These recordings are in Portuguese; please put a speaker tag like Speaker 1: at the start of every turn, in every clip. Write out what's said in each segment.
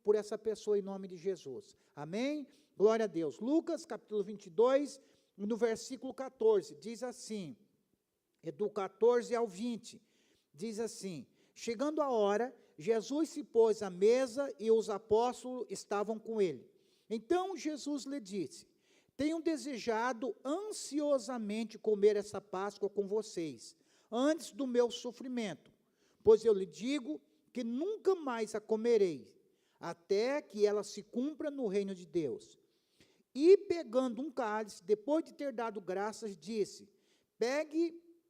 Speaker 1: por essa pessoa em nome de Jesus. Amém? Glória a Deus. Lucas capítulo 22, no versículo 14, diz assim, do 14 ao 20, diz assim: chegando a hora, Jesus se pôs à mesa e os apóstolos estavam com ele. Então Jesus lhe disse: tenho desejado ansiosamente comer essa Páscoa com vocês, antes do meu sofrimento, pois eu lhe digo que nunca mais a comerei, até que ela se cumpra no reino de Deus. E pegando um cálice, depois de ter dado graças, disse: pegue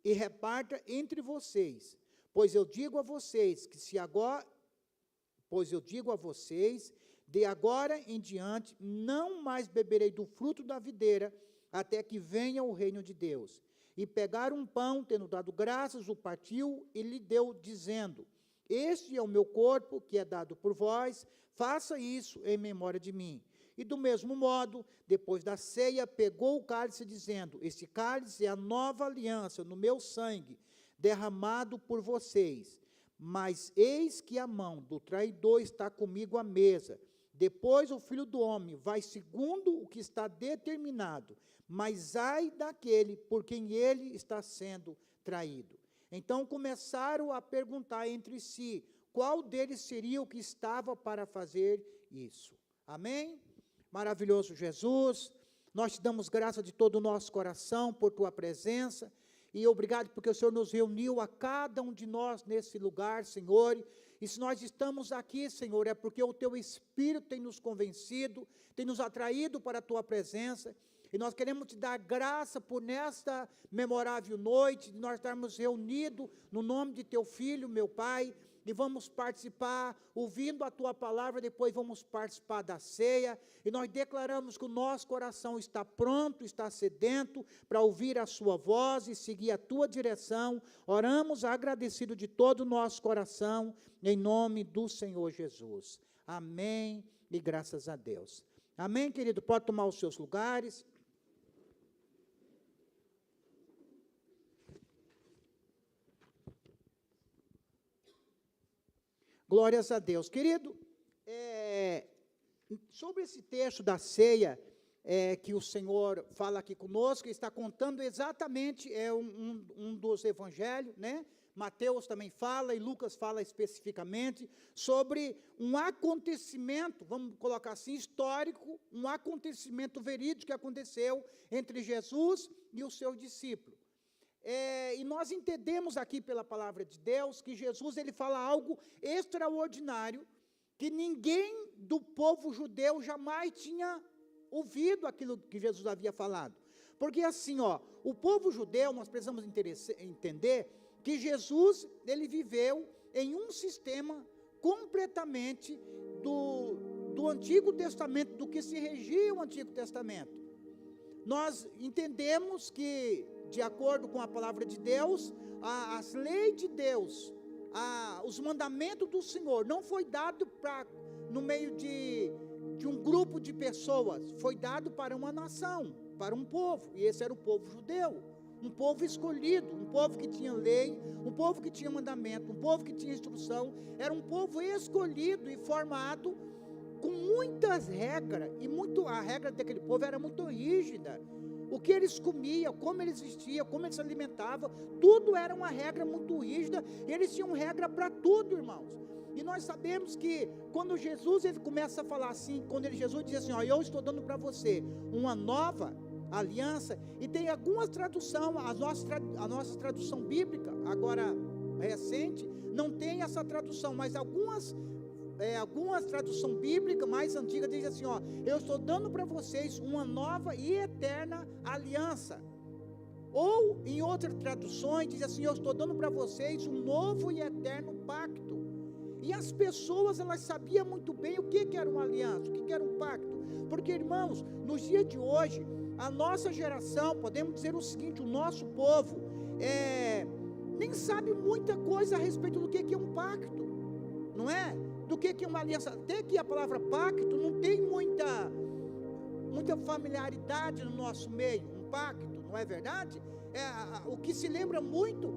Speaker 1: e reparta entre vocês, pois eu digo a vocês de agora em diante, não mais beberei do fruto da videira, até que venha o reino de Deus. E pegaram um pão, tendo dado graças, o partiu e lhe deu, dizendo: este é o meu corpo, que é dado por vós, faça isso em memória de mim. E do mesmo modo, depois da ceia, pegou o cálice, dizendo: este cálice é a nova aliança no meu sangue, derramado por vocês. Mas eis que a mão do traidor está comigo à mesa. Depois o Filho do Homem vai segundo o que está determinado, mas ai daquele por quem ele está sendo traído. Então começaram a perguntar entre si, qual deles seria o que estava para fazer isso. Amém? Maravilhoso Jesus, nós te damos graça de todo o nosso coração por tua presença, e obrigado porque o Senhor nos reuniu a cada um de nós nesse lugar, Senhor. E se nós estamos aqui, Senhor, é porque o teu Espírito tem nos convencido, tem nos atraído para a tua presença, e nós queremos te dar graça por nesta memorável noite, de nós estarmos reunidos no nome de teu Filho, meu Pai, e vamos participar, ouvindo a tua palavra, depois vamos participar da ceia, e nós declaramos que o nosso coração está pronto, está sedento, para ouvir a sua voz e seguir a tua direção. Oramos agradecido de todo o nosso coração, em nome do Senhor Jesus. Amém, e graças a Deus. Amém, querido? Pode tomar os seus lugares. Glórias a Deus. Querido, sobre esse texto da ceia, que o Senhor fala aqui conosco, está contando exatamente um dos evangelhos, né? Mateus também fala e Lucas fala especificamente sobre um acontecimento, vamos colocar assim, histórico, um acontecimento verídico que aconteceu entre Jesus e os seus discípulos. E nós entendemos aqui pela palavra de Deus que Jesus ele fala algo extraordinário que ninguém do povo judeu jamais tinha ouvido aquilo que Jesus havia falado. Porque assim, o povo judeu, nós precisamos entender que Jesus ele viveu em um sistema completamente do Antigo Testamento, do que se regia o Antigo Testamento. Nós entendemos que, de acordo com a palavra de Deus, as leis de Deus, os mandamentos do Senhor, não foi dado no meio de um grupo de pessoas, foi dado para uma nação, para um povo, e esse era o povo judeu, um povo escolhido, um povo que tinha lei, um povo que tinha mandamento, um povo que tinha instrução, era um povo escolhido e formado com muitas regras, a regra daquele povo era muito rígida. O que eles comiam, como eles vestiam, como eles se alimentavam, tudo era uma regra muito rígida, eles tinham regra para tudo, irmãos. E nós sabemos que quando Jesus ele começa a falar assim, Jesus diz assim, eu estou dando para você uma nova aliança, e tem algumas traduções, a nossa tradução bíblica, agora recente, não tem essa tradução, mas algumas traduções bíblicas mais antigas dizem assim, eu estou dando para vocês uma nova e eterna aliança. Ou em outras traduções diz assim, eu estou dando para vocês um novo e eterno pacto. E as pessoas, elas sabiam muito bem o que era uma aliança, o que era um pacto. Porque, irmãos, nos dias de hoje, a nossa geração, podemos dizer o seguinte, o nosso povo, nem sabe muita coisa a respeito do que é um pacto, não é? Do que é uma aliança, até que a palavra pacto não tem muita familiaridade no nosso meio, um pacto, não é verdade? O que se lembra muito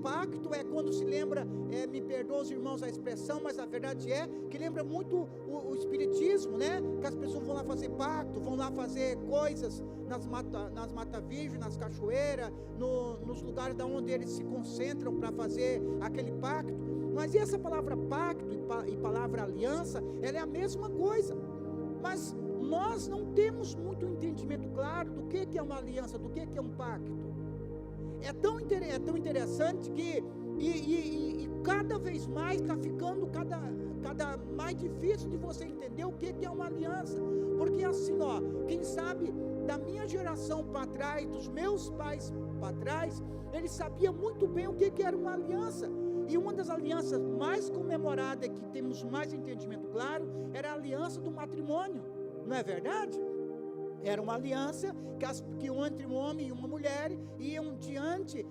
Speaker 1: pacto é quando se lembra, me perdoam os irmãos a expressão, mas a verdade é que lembra muito o espiritismo, né? Que as pessoas vão lá fazer pacto, vão lá fazer coisas nas mata virgem, nas cachoeiras, nos lugares da onde eles se concentram para fazer aquele pacto. Mas essa palavra pacto e palavra aliança, ela é a mesma coisa. Mas nós não temos muito entendimento claro do que é uma aliança, do que é um pacto. É tão interessante que cada vez mais está ficando cada mais difícil de você entender o que é uma aliança. Porque assim, quem sabe da minha geração para trás, dos meus pais para trás, eles sabiam muito bem o que era uma aliança. E uma das alianças mais comemoradas, que temos mais entendimento claro, era a aliança do matrimônio, não é verdade? Era uma aliança que entre um homem e uma mulher iam diante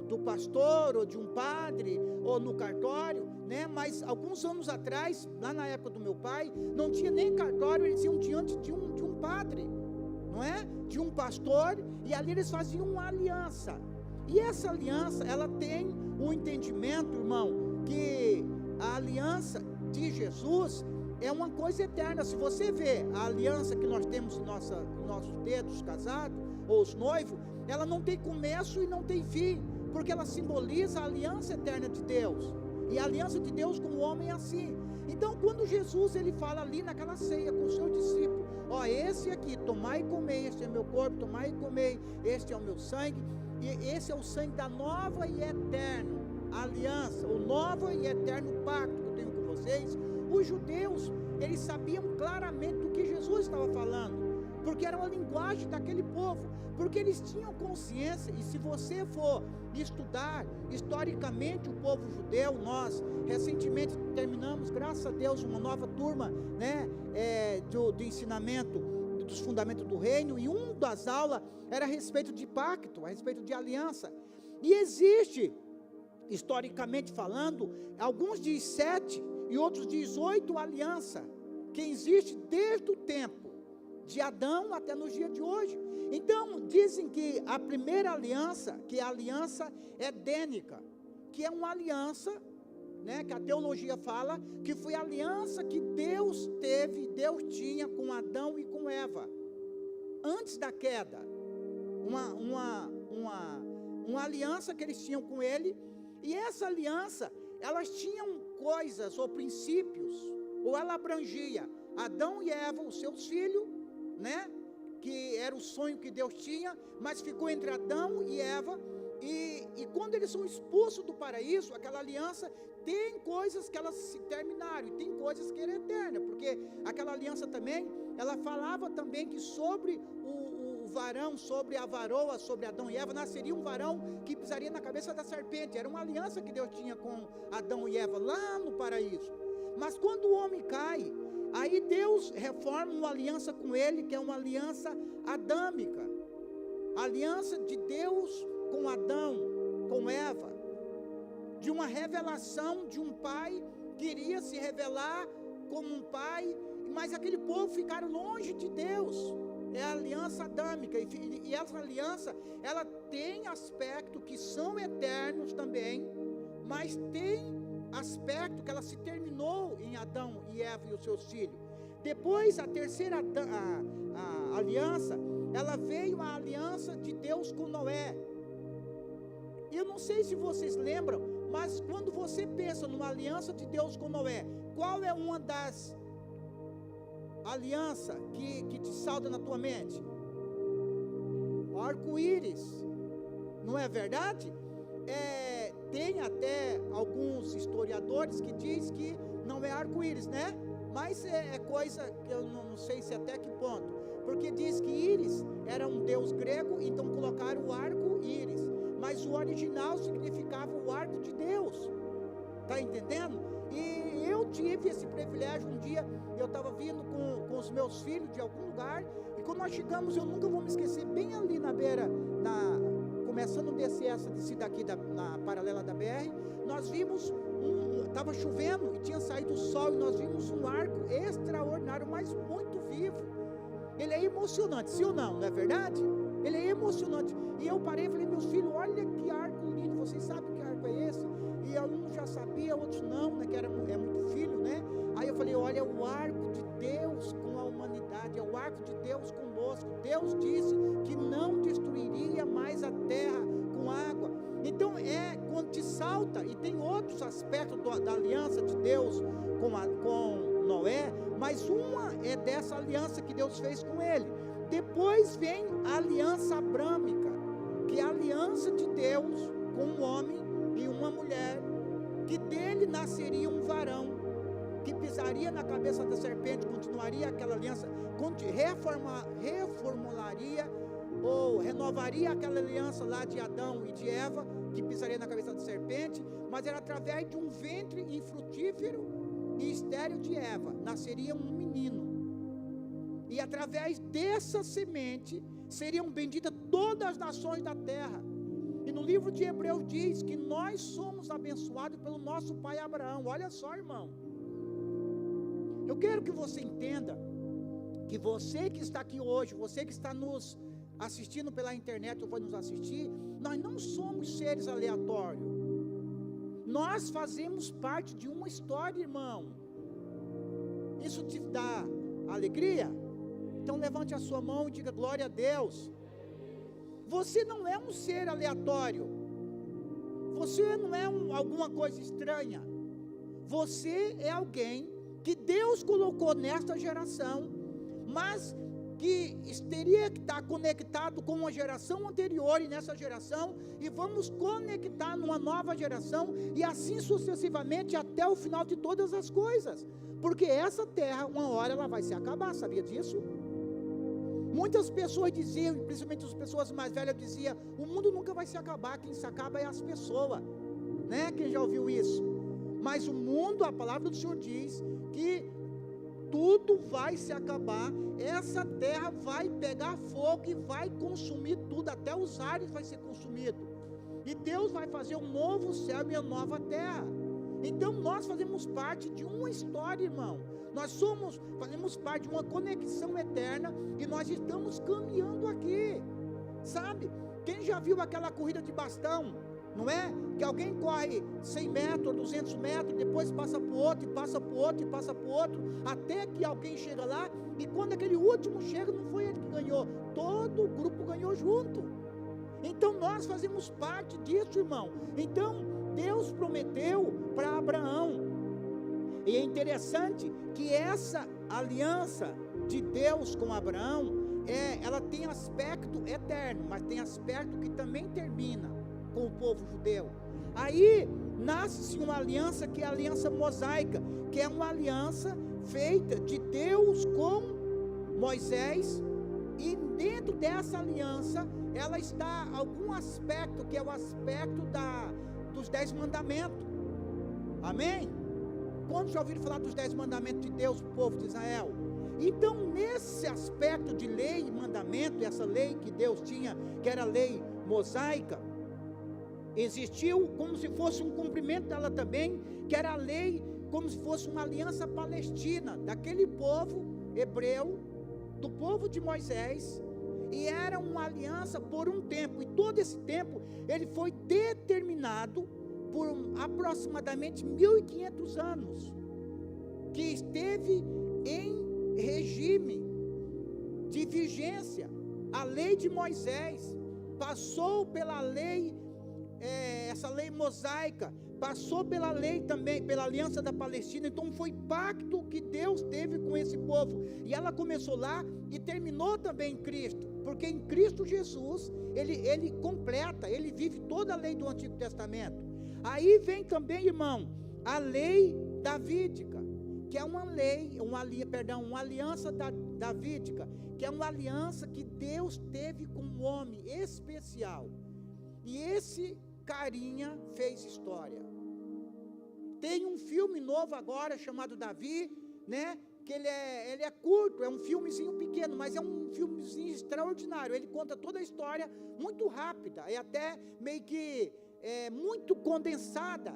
Speaker 1: do pastor ou de um padre ou no cartório, né? Mas alguns anos atrás, lá na época do meu pai, não tinha nem cartório, eles iam diante de um padre, não é? De um pastor, e ali eles faziam uma aliança. E essa aliança, ela tem um entendimento, irmão, que a aliança de Jesus é uma coisa eterna. Se você vê a aliança que nós temos em nossos dedos casados, ou os noivos, ela não tem começo e não tem fim, porque ela simboliza a aliança eterna de Deus. E a aliança de Deus com o homem é assim. Então, quando Jesus ele fala ali naquela ceia com o seu discípulo, esse aqui, tomai e comei, este é meu corpo, tomai e comei, este é o meu sangue, e esse é o sangue da nova e eterna aliança, o novo e eterno pacto que eu tenho com vocês. Os judeus, eles sabiam claramente do que Jesus estava falando, porque era uma linguagem daquele povo, porque eles tinham consciência. E se você for estudar historicamente o povo judeu, nós recentemente terminamos, graças a Deus, uma nova turma, né, do ensinamento dos fundamentos do reino, e uma das aulas era a respeito de pacto, a respeito de aliança. E existe, historicamente falando, alguns dizem 7 e outros dizem 8 alianças, que existe desde o tempo de Adão até nos dias de hoje. Então, dizem que a primeira aliança, que é a aliança edênica, que é uma aliança, né, que a teologia fala, que foi a aliança que Deus tinha com Adão e com Eva, antes da queda, uma aliança que eles tinham com ele. E essa aliança, elas tinham coisas ou princípios, ou ela abrangia Adão e Eva, os seus filhos, né, que era o sonho que Deus tinha, mas ficou entre Adão e Eva. E quando eles são expulsos do paraíso, aquela aliança tem coisas que elas se terminaram, e tem coisas que eram eternas, porque aquela aliança também, ela falava também que sobre o varão, sobre a varoa, sobre Adão e Eva, nasceria um varão que pisaria na cabeça da serpente. Era uma aliança que Deus tinha com Adão e Eva lá no paraíso. Mas quando o homem cai, aí Deus reforma uma aliança com ele, que é uma aliança adâmica, a aliança de Deus com Adão, com Eva, de uma revelação de um pai que iria se revelar como um pai, mas aquele povo ficaram longe de Deus. É a aliança adâmica, e essa aliança, ela tem aspectos que são eternos também, mas tem aspecto que ela se terminou em Adão e Eva e os seus filhos. Depois, a terceira aliança, ela veio a aliança de Deus com Noé. Eu não sei se vocês lembram, mas quando você pensa numa aliança de Deus com Noé, qual é uma das alianças que te salta na tua mente? O arco-íris, não é verdade? Tem até alguns historiadores que dizem que não é arco-íris, né? Mas é coisa que eu não sei se até que ponto, porque diz que íris era um deus grego, então colocaram o arco-íris, mas o original significava o arco de Deus, tá entendendo? E eu tive esse privilégio. Um dia eu estava vindo com os meus filhos de algum lugar, e quando nós chegamos, eu nunca vou me esquecer, bem ali na beira, começando a descer essa descida aqui na paralela da BR, nós vimos estava chovendo e tinha saído o sol, e nós vimos um arco extraordinário, mas muito vivo. Ele é emocionante, sim ou não, não é verdade? Ele é emocionante. E eu parei e falei, meus filhos, olha que arco lindo, vocês sabem que arco é esse? E alguns já sabiam, outros não, né, que é muito filho, né? Aí eu falei, olha, é o arco de Deus com a humanidade, é o arco de Deus conosco. Deus disse que não destruiria mais a terra com água. Então quando te salta, e tem outros aspectos da aliança de Deus com Noé, mas uma é dessa aliança que Deus fez com ele. Depois vem a aliança abrâmica, que é a aliança de Deus com um homem e uma mulher, que dele nasceria um varão, que pisaria na cabeça da serpente, continuaria aquela aliança, reformularia ou renovaria aquela aliança lá de Adão e de Eva, que pisaria na cabeça da serpente, mas era através de um ventre infrutífero e estéril de Eva, nasceria um menino, e através dessa semente, seriam benditas todas as nações da terra. E no livro de Hebreus diz que nós somos abençoados pelo nosso pai Abraão. Olha só, irmão, eu quero que você entenda, que você que está aqui hoje, você que está nos assistindo pela internet ou vai nos assistir, nós não somos seres aleatórios, nós fazemos parte de uma história, irmão. Isso te dá alegria? Então levante a sua mão e diga glória a Deus. Você não é um ser aleatório, você não é alguma coisa estranha, você é alguém que Deus colocou nesta geração, mas que teria que estar conectado com uma geração anterior e nessa geração, e vamos conectar numa nova geração, e assim sucessivamente até o final de todas as coisas, porque essa terra, uma hora ela vai se acabar, sabia disso? Muitas pessoas diziam, principalmente as pessoas mais velhas diziam, o mundo nunca vai se acabar, quem se acaba é as pessoas, né? Quem já ouviu isso? Mas o mundo, a palavra do Senhor diz que tudo vai se acabar, essa terra vai pegar fogo e vai consumir tudo, até os ares vai ser consumido, e Deus vai fazer um novo céu e uma nova terra. Então nós fazemos parte de uma história, irmão, fazemos parte de uma conexão eterna, e nós estamos caminhando aqui, sabe? Quem já viu aquela corrida de bastão, não é? Que alguém corre 100 metros, 200 metros, depois passa para o outro, e passa para o outro, e passa para o outro, até que alguém chega lá, e quando aquele último chega, não foi ele que ganhou, todo o grupo ganhou junto. Então nós fazemos parte disso, irmão. Então Deus prometeu para Abraão, e é interessante que essa aliança de Deus com Abraão, ela tem aspecto eterno, mas tem aspecto que também termina com o povo judeu. Aí nasce uma aliança que é a aliança mosaica, que é uma aliança feita de Deus com Moisés, e dentro dessa aliança ela está algum aspecto, que é o aspecto dos 10 mandamentos. Amém? Quantos já ouviram falar dos 10 mandamentos de Deus para o povo de Israel? Então nesse aspecto de lei e mandamento, essa lei que Deus tinha, que era a lei mosaica, existiu como se fosse um cumprimento dela também, que era a lei, como se fosse uma aliança palestina, daquele povo hebreu, do povo de Moisés, e era uma aliança por um tempo, e todo esse tempo, ele foi determinado por aproximadamente 1500 anos, que esteve em regime de vigência. A lei de Moisés passou pela lei, essa lei mosaica, passou pela lei também, pela aliança da Palestina. Então foi pacto que Deus teve com esse povo, e ela começou lá e terminou também em Cristo, porque em Cristo Jesus, ele completa, ele vive toda a lei do Antigo Testamento. Aí vem também, irmão, a lei davídica, que é uma aliança davídica, que é uma aliança que Deus teve com um homem especial, e esse carinha fez história. Tem um filme novo agora chamado Davi, né? Que ele é curto, é um filmezinho pequeno, mas é um filmezinho extraordinário. Ele conta toda a história muito rápida, é até meio que muito condensada.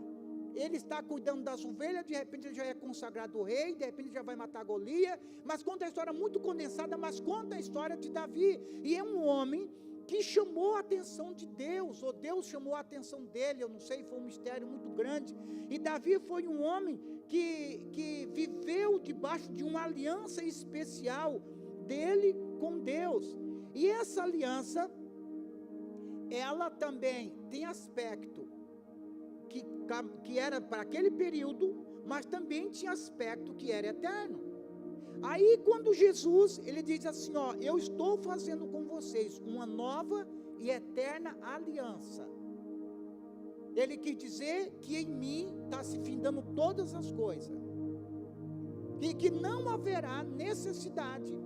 Speaker 1: Ele está cuidando das ovelhas, de repente ele já é consagrado rei, de repente já vai matar Golias, mas conta a história muito condensada, mas conta a história de Davi, e é um homem que chamou a atenção de Deus, ou Deus chamou a atenção dele, eu não sei, foi um mistério muito grande. E Davi foi um homem que viveu debaixo de uma aliança especial dele com Deus. E essa aliança, ela também tem aspecto que era para aquele período, mas também tinha aspecto que era eterno. Aí quando Jesus, ele diz assim, ó, eu estou fazendo com vocês uma nova e eterna aliança. Ele quis dizer que em mim está se findando todas as coisas, e que não haverá necessidade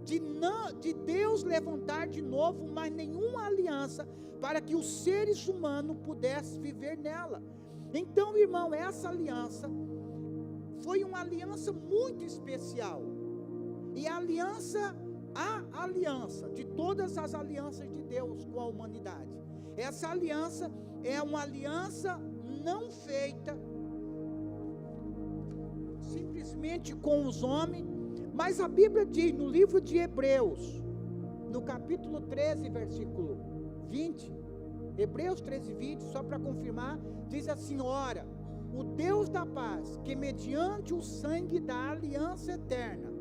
Speaker 1: de Deus levantar de novo mais nenhuma aliança para que os seres humanos pudessem viver nela. Então, irmão, essa aliança foi uma aliança muito especial, e a aliança de todas as alianças de Deus com a humanidade. Essa aliança é uma aliança não feita simplesmente com os homens, mas a Bíblia diz no livro de Hebreus, no capítulo 13, versículo 20, Hebreus 13, 20, só para confirmar, diz assim, ora, o Deus da paz, que mediante o sangue da aliança eterna,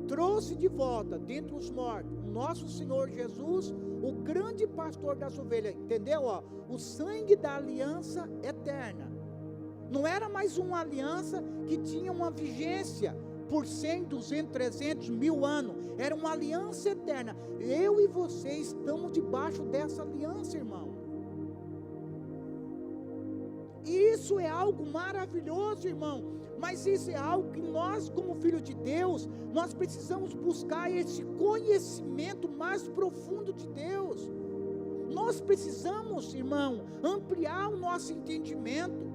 Speaker 1: trouxe de volta dentre os mortos, nosso Senhor Jesus, o grande pastor das ovelhas, entendeu? Ó, o sangue da aliança eterna, não era mais uma aliança que tinha uma vigência por 100, 200, 300, 1000 anos, era uma aliança eterna. Eu e você estamos debaixo dessa aliança, irmão. E isso é algo maravilhoso, irmão, mas isso é algo que nós, como filhos de Deus, nós precisamos buscar esse conhecimento mais profundo de Deus. Nós precisamos, irmão, ampliar o nosso entendimento,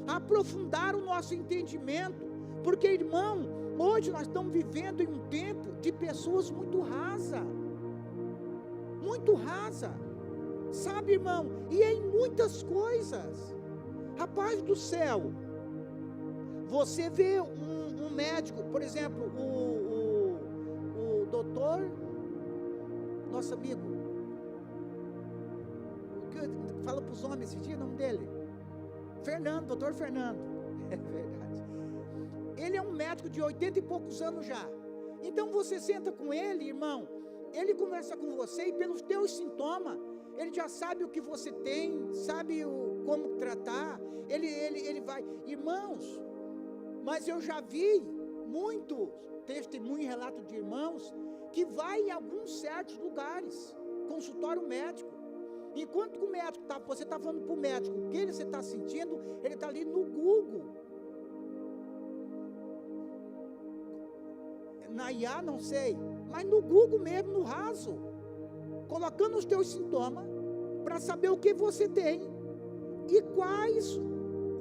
Speaker 1: aprofundar o nosso entendimento, porque, irmão, hoje nós estamos vivendo em um tempo de pessoas muito rasa, sabe, irmão, e em muitas coisas. Rapaz do céu, você vê um médico, por exemplo, o doutor, nosso amigo, que fala para os homens esse dia, o nome dele? Fernando, doutor Fernando, é verdade. Ele é um médico de 80 e poucos anos já. Então você senta com ele, irmão, ele conversa com você e pelos teus sintomas, ele já sabe o que você tem, sabe como tratar, ele vai, irmãos, mas eu já vi muitos testemunhos e relatos de irmãos, que vai em alguns certos lugares, consultório médico, enquanto o médico você está falando para o médico, o que você está sentindo, ele está ali no Google, na IA, não sei, mas no Google mesmo, no raso, colocando os teus sintomas, para saber o que você tem, e quais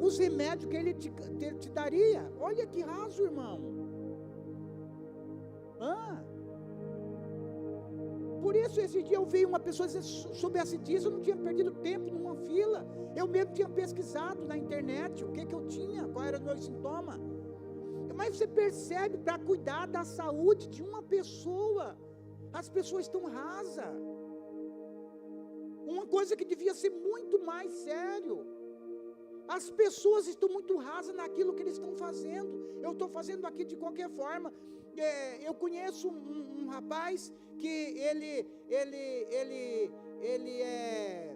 Speaker 1: os remédios que ele te daria. Olha que raso, irmão. Por isso, esse dia eu vi uma pessoa dizer, se soubesse disso, eu não tinha perdido tempo numa fila, eu mesmo tinha pesquisado na internet, o que eu tinha, qual era o meu sintoma. Mas você percebe, para cuidar da saúde de uma pessoa, as pessoas estão rasas. Uma coisa que devia ser muito mais sério. As pessoas estão muito rasas naquilo que eles estão fazendo. Eu estou fazendo aqui de qualquer forma. Eu conheço um rapaz que ele é...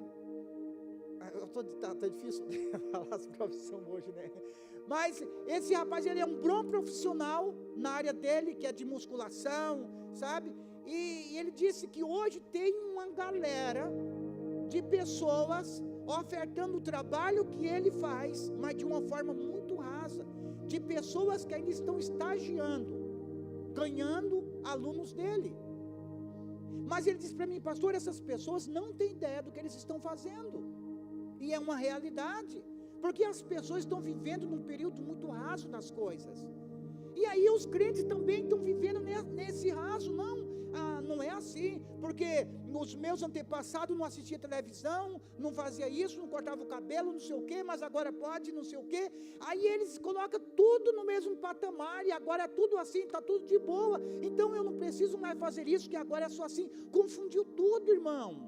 Speaker 1: Tá difícil falar as profissões hoje, né? Mas esse rapaz, ele é um bom profissional na área dele, que é de musculação, sabe? E ele disse que hoje tem uma galera de pessoas ofertando o trabalho que ele faz, mas de uma forma muito rasa, de pessoas que ainda estão estagiando, ganhando alunos dele. Mas ele disse para mim, pastor, essas pessoas não têm ideia do que eles estão fazendo, e é uma realidade, porque as pessoas estão vivendo num período muito raso das coisas, e aí os crentes também estão vivendo nesse raso. Não, não é assim, porque os meus antepassados não assistiam televisão, não fazia isso, não cortava o cabelo, não sei o quê, mas agora pode, não sei o quê. Aí eles colocam tudo no mesmo patamar, e agora é tudo assim, está tudo de boa, então eu não preciso mais fazer isso, que agora é só assim. Confundiu tudo, irmão.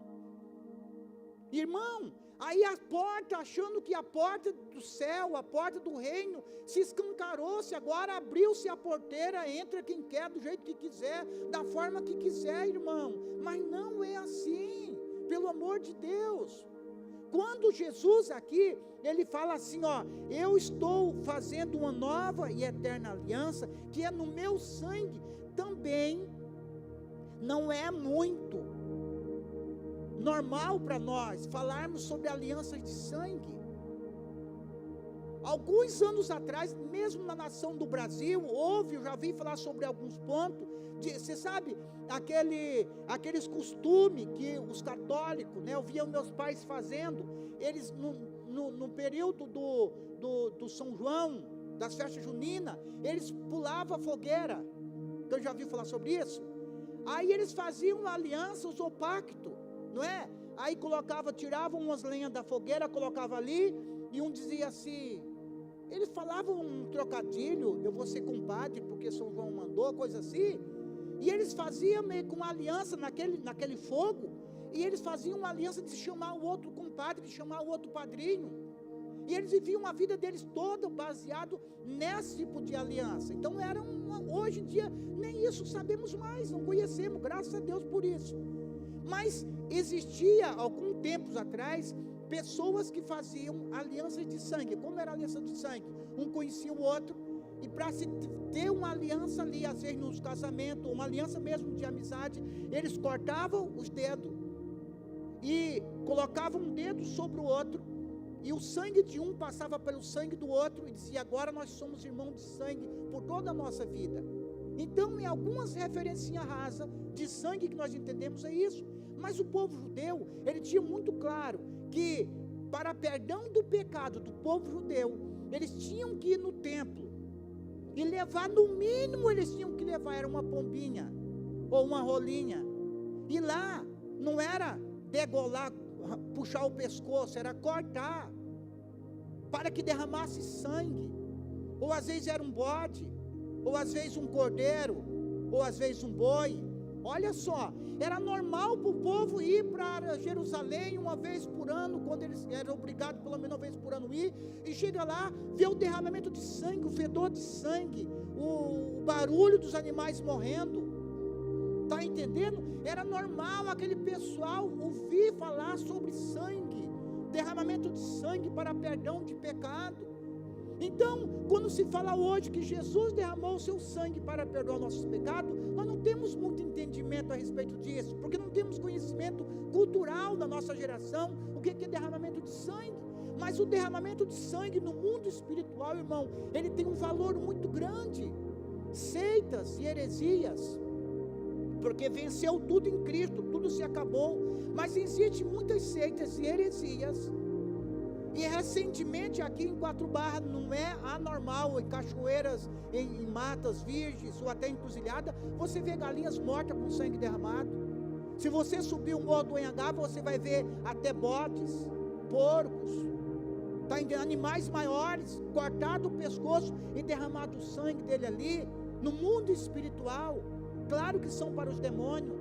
Speaker 1: Aí a porta, achando que a porta do céu, a porta do reino, se escancarou-se, agora abriu-se a porteira, entra quem quer, do jeito que quiser, da forma que quiser, irmão. Mas não é assim, pelo amor de Deus. Quando Jesus aqui, ele fala assim, eu estou fazendo uma nova e eterna aliança, que é no meu sangue, também não é muito normal para nós falarmos sobre alianças de sangue. Alguns anos atrás, mesmo na nação do Brasil, eu já vi falar sobre alguns pontos, você sabe, aqueles costumes que os católicos, eu via meus pais fazendo, eles no período do São João, das festas juninas, eles pulavam a fogueira, então eu já vi falar sobre isso. Aí eles faziam alianças ou pacto, não é? Aí tiravam umas lenhas da fogueira, colocavam ali, e um dizia assim, eles falavam um trocadilho, eu vou ser compadre, porque São João mandou, coisa assim, e eles faziam meio com uma aliança naquele fogo, e eles faziam uma aliança de chamar o outro compadre, de chamar o outro padrinho, e eles viviam a vida deles toda baseado nesse tipo de aliança. Então hoje em dia, nem isso sabemos mais, não conhecemos, graças a Deus por isso. Mas existia, alguns tempos atrás, pessoas que faziam alianças de sangue. Como era a aliança de sangue? Um conhecia o outro, e para se ter uma aliança ali, às vezes nos casamentos, uma aliança mesmo de amizade, eles cortavam os dedos, e colocavam um dedo sobre o outro, e o sangue de um passava pelo sangue do outro, e dizia, agora nós somos irmãos de sangue, por toda a nossa vida. Então, em algumas referências rasas de sangue que nós entendemos é isso. Mas o povo judeu, ele tinha muito claro que para perdão do pecado do povo judeu, eles tinham que ir no templo e levar, no mínimo eles tinham que levar, era uma pombinha ou uma rolinha. E lá não era degolar, puxar o pescoço, era cortar para que derramasse sangue. Ou às vezes era um bode, ou às vezes um cordeiro, ou às vezes um boi. Olha só, era normal para o povo ir para Jerusalém uma vez por ano, quando eles eram obrigados pelo menos uma vez por ano ir, e chega lá, vê o derramamento de sangue, o fedor de sangue, o barulho dos animais morrendo. Está entendendo? Era normal aquele pessoal ouvir falar sobre sangue, derramamento de sangue para perdão de pecado. Então, quando se fala hoje que Jesus derramou o seu sangue para perdoar nossos pecados, nós não temos muito entendimento a respeito disso, porque não temos conhecimento cultural da nossa geração, o que é derramamento de sangue. Mas o derramamento de sangue no mundo espiritual, irmão, ele tem um valor muito grande. Seitas e heresias, porque venceu tudo em Cristo, tudo se acabou, mas existem muitas seitas e heresias. E recentemente aqui em Quatro Barras, não é anormal, em cachoeiras, em matas virgens ou até encruzilhada, você vê galinhas mortas com sangue derramado. Se você subir o morro do Anhangaba, você vai ver até bodes, porcos, animais maiores, cortado o pescoço e derramado o sangue dele ali, no mundo espiritual. Claro que são para os demônios,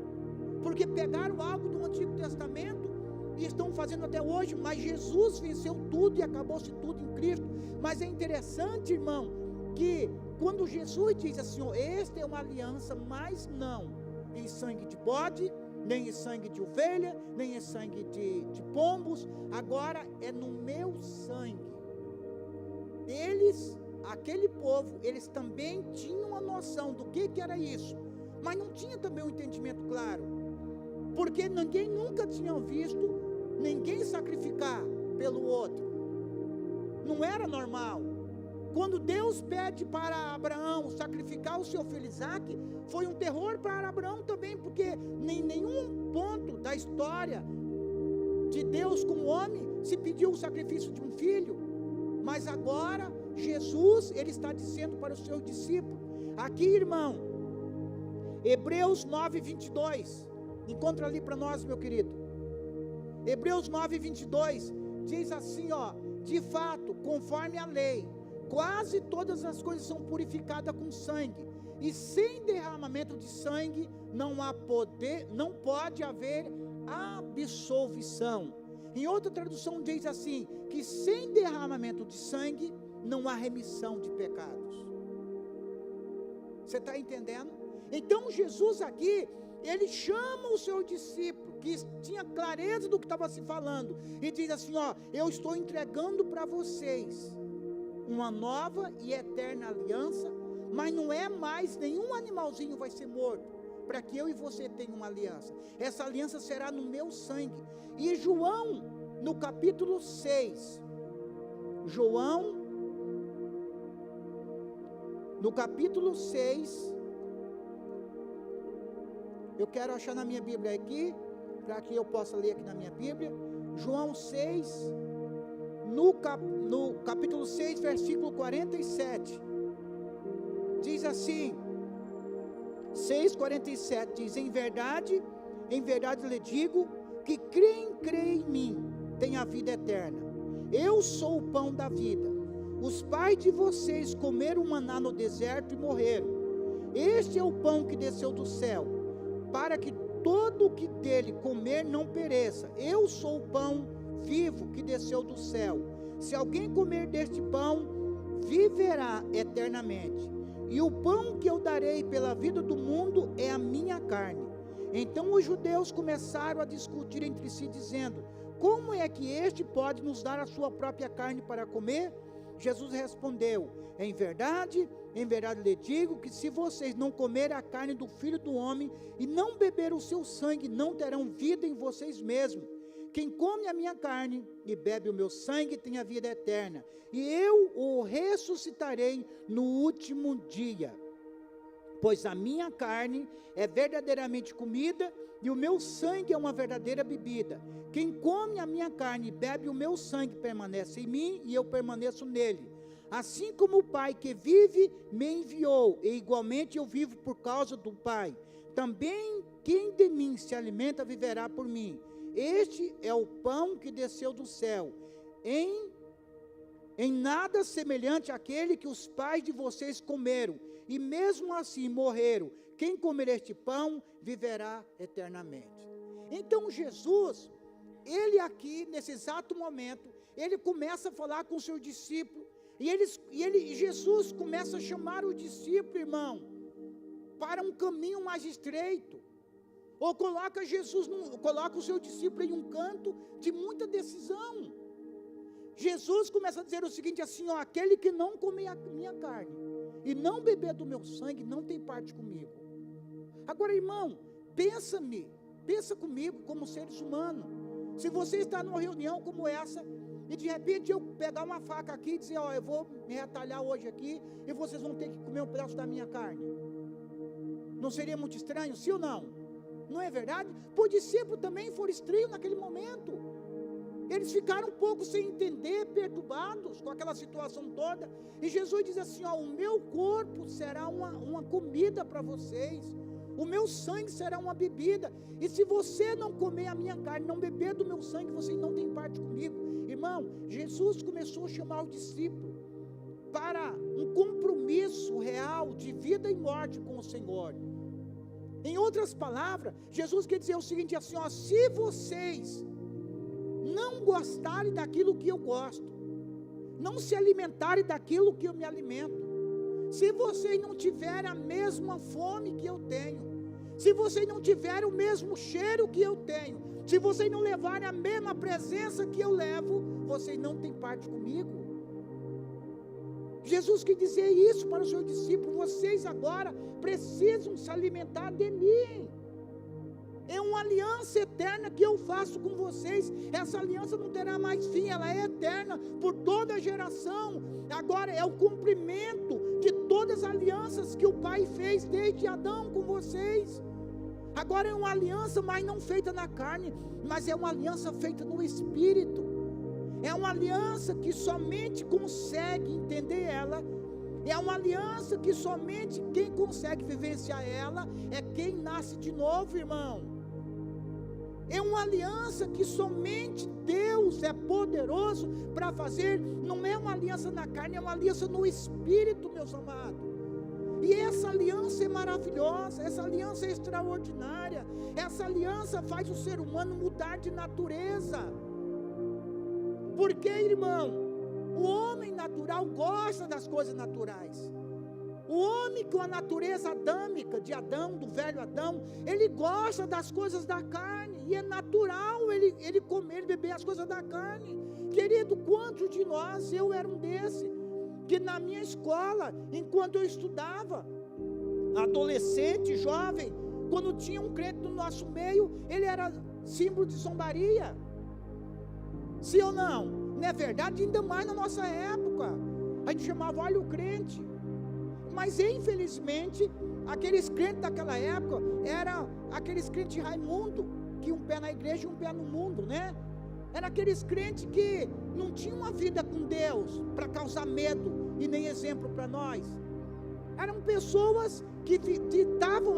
Speaker 1: porque pegaram algo do Antigo Testamento e estão fazendo até hoje, mas Jesus venceu tudo e acabou-se tudo em Cristo. Mas é interessante, irmão, que quando Jesus diz assim, esta é uma aliança, mas não em sangue de bode, nem em sangue de ovelha, nem em sangue de pombos, agora é no meu sangue. Aquele povo, eles também tinham a noção do que era isso, mas não tinha também um entendimento claro, porque ninguém nunca tinha visto ninguém sacrificar pelo outro, não era normal. Quando Deus pede para Abraão sacrificar o seu filho Isaque, foi um terror para Abraão também, porque em nenhum ponto da história de Deus com o homem se pediu o sacrifício de um filho. Mas agora Jesus, ele está dizendo para os seus discípulos, aqui, irmão, Hebreus 9, 22. Encontra ali para nós, meu querido. Hebreus 9, 22. Diz assim, ó: de fato, conforme a lei, quase todas as coisas são purificadas com sangue, e sem derramamento de sangue não pode haver absolvição. Em outra tradução diz assim, que sem derramamento de sangue não há remissão de pecados. Você está entendendo? Então Jesus aqui, ele chama o seu discípulo, que tinha clareza do que estava se falando, e diz assim, ó: eu estou entregando para vocês uma nova e eterna aliança, mas não é mais nenhum animalzinho vai ser morto, para que eu e você tenham uma aliança. Essa aliança será no meu sangue. E João, no capítulo 6, João, no capítulo 6, eu quero achar na minha Bíblia aqui, para que eu possa ler aqui na minha Bíblia, João 6, no capítulo 6, versículo 47, diz assim, 6,47, diz: em verdade lhe digo, que quem crê em mim tem a vida eterna. Eu sou o pão da vida. Os pais de vocês comeram maná no deserto e morreram. Este é o pão que desceu do céu, para que todo o que dele comer não pereça. Eu sou o pão vivo que desceu do céu. Se alguém comer deste pão, viverá eternamente. E o pão que eu darei pela vida do mundo é a minha carne. Então os judeus começaram a discutir entre si, dizendo: como é que este pode nos dar a sua própria carne para comer? Jesus respondeu: em verdade lhe digo, que se vocês não comerem a carne do Filho do Homem e não beber o seu sangue, não terão vida em vocês mesmos. Quem come a minha carne e bebe o meu sangue tem a vida eterna, e eu o ressuscitarei no último dia. Pois a minha carne é verdadeiramente comida, e o meu sangue é uma verdadeira bebida. Quem come a minha carne e bebe o meu sangue permanece em mim, e eu permaneço nele. Assim como o Pai que vive me enviou, e igualmente eu vivo por causa do Pai. Também quem de mim se alimenta viverá por mim. Este é o pão que desceu do céu, em nada semelhante àquele que os pais de vocês comeram, e mesmo assim morreram. Quem comer este pão, viverá eternamente. Então Jesus, ele aqui, nesse exato momento, ele começa a falar com o seu discípulo, e Jesus começa a chamar o discípulo, irmão, para um caminho mais estreito. Ou coloca o seu discípulo em um canto de muita decisão. Jesus começa a dizer o seguinte, assim, ó: aquele que não comer a minha carne e não beber do meu sangue, não tem parte comigo. Agora, irmão, pensa comigo como seres humanos. Se você está numa reunião como essa, e de repente eu pegar uma faca aqui e dizer, ó, eu vou me retalhar hoje aqui, e vocês vão ter que comer um pedaço da minha carne. Não seria muito estranho, sim ou não? Não é verdade? Os discípulos também foram estranhos naquele momento. Eles ficaram um pouco sem entender, perturbados com aquela situação toda. E Jesus diz assim, ó: o meu corpo será uma comida para vocês. O meu sangue será uma bebida. E se você não comer a minha carne, não beber do meu sangue, você não tem parte comigo. Irmão, Jesus começou a chamar o discípulo para um compromisso real de vida e morte com o Senhor. Em outras palavras, Jesus quer dizer o seguinte, assim, ó: se vocês não gostarem daquilo que eu gosto, não se alimentarem daquilo que eu me alimento, se vocês não tiverem a mesma fome que eu tenho, se vocês não tiverem o mesmo cheiro que eu tenho, se vocês não levarem a mesma presença que eu levo, vocês não têm parte comigo. Jesus quer dizer isso para os seus discípulos: vocês agora precisam se alimentar de mim. É uma aliança eterna que eu faço com vocês. Essa aliança não terá mais fim, ela é eterna por toda a geração. Agora é o cumprimento de todas as alianças que o Pai fez desde Adão com vocês. Agora é uma aliança, mas não feita na carne, mas é uma aliança feita no Espírito. É uma aliança que somente consegue entender ela É uma aliança que somente quem consegue vivenciar ela é quem nasce de novo, irmão. É uma aliança que somente Deus é poderoso para fazer. Não é uma aliança na carne, é uma aliança no Espírito, meus amados. E essa aliança é maravilhosa, essa aliança é extraordinária. Essa aliança faz o ser humano mudar de natureza. Porque, irmão, o homem natural gosta das coisas naturais. O homem com a natureza adâmica de Adão, do velho Adão, ele gosta das coisas da carne, e é natural ele comer, ele beber as coisas da carne. Querido, quantos de nós, eu era um desse, que na minha escola, enquanto eu estudava, adolescente, jovem, quando tinha um crente no nosso meio, ele era símbolo de zombaria. Sim ou não? Não é verdade? Ainda mais na nossa época, a gente chamava, olha o crente. Mas infelizmente, aqueles crentes daquela época, eram aqueles crentes de Raimundo, que um pé na igreja e um pé no mundo, né? Eram aqueles crentes que não tinham uma vida com Deus, para causar medo, e nem exemplo para nós. Eram pessoas que